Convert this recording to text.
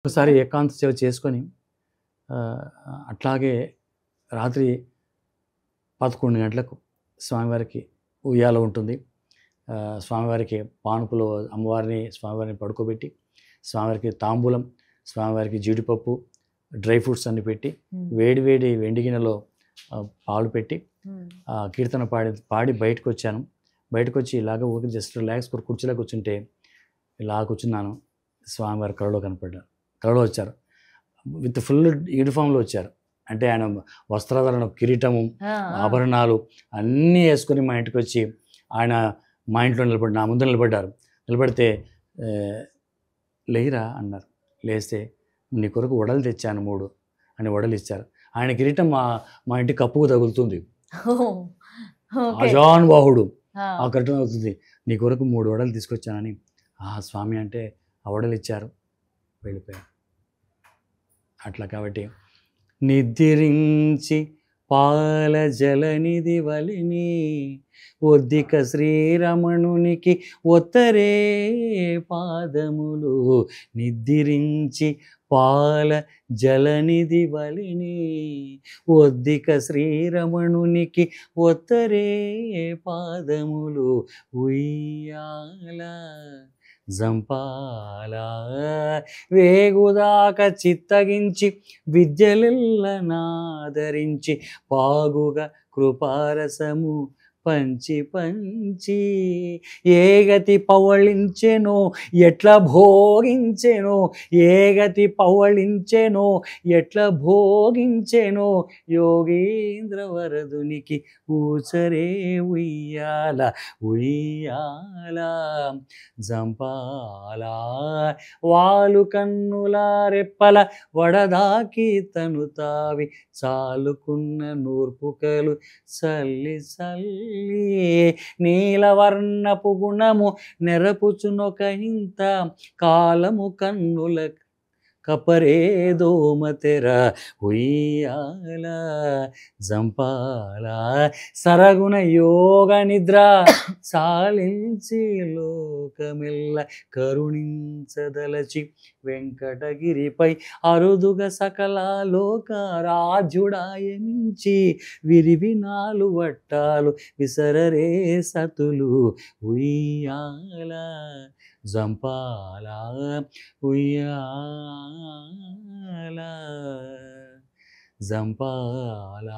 ఒకసారి ఏకాంత సేవ చేసుకొని ఆహ్, అట్లాగే రాత్రి 11 గంటలకు స్వామివారికి ఉయ్యాల ఉంటుంది. స్వామివారికి పానుపులో స్వామివారిని పడుకోబెట్టి, స్వామివారికి తాంబూలం, స్వామివారికి జీడిపప్పు, డ్రై ఫ్రూట్స్ అన్నీ పెట్టి, వేడి వేడి వెండి గిన్నెలో పాలు పెట్టి, కీర్తన పాడి బయటకొచ్చాను. బయటకొచ్చి ఇలాగ ఊరికే జస్ట్ రిలాక్స్ కుర్చీలో కూర్చుంటే, ఇలా కూర్చున్నాను. స్వామివారు కలలో వచ్చారు. విత్ ఫుల్ యూనిఫామ్‌లో వచ్చారు. అంటే ఆయన వస్త్రాధరణ, కిరీటము, ఆభరణాలు అన్నీ యేసుకొని మా ఇంటికొచ్చి ఆయన మా ఇంట్లో నా ముందు నిలబడ్డారు. నిలబడితే లేయిరా అన్నారు. లేస్తే నీ కొరకు వడలు తెచ్చాను 3 అని వడలు ఇచ్చారు. ఆయన కిరీటం మా ఇంటి కప్పుకు తగులుతుంది. అజానుబాహుడు ఆ కిరీటం అవుతుంది. నీ కొరకు 3 వడలు తీసుకొచ్చానని స్వామి అంటే ఆ వడలు ఇచ్చారు, వెళ్ళిపోయారు. అట్లా కాబట్టి నిద్రించి పాల జలనిధి వలిని ఒద్దిక శ్రీరమణునికి ఒత్తరే పాదములు. నిద్రించి పాల జలనిధి వలిని ఒద్దిక శ్రీరమణునికి ఒత్తరే పాదములు. ఉయ్యాల జంపాల వేగుదాక చిత్తగించి విద్యలెల్లనాదరించి పాగుగా కృపారసము పంచి పంచి ఏ గతి పవళించెనో ఎట్లా భోగించెనో, ఏ గతి పవళించెనో ఎట్లా భోగించెనో యోగీంద్ర వరదునికి ఊచరే ఉయ్యాల ఉయ్యాల జంపాల. వాలు కన్నుల రెప్పల వడదాకి తను తావి చాలుకున్న నూర్పుకలు చల్లి చల్లి నీలవర్ణపు గుణము నెరపుచునొక ఇంత కాలము కన్నుల కపరేదోమతెర ఉయ్యాల జంపాల. సరగుణ యోగ నిద్ర సాలించి లోకమెల్ల కరుణించదలచి వెంకటగిరిపై అరుదుగ సకల లోకరాజ్యుడాయమించి విరివి 4 వట్టాలు విసరరే సతులు. ఉయ్యాల జంపాల ఉయ్యాల జంపాల.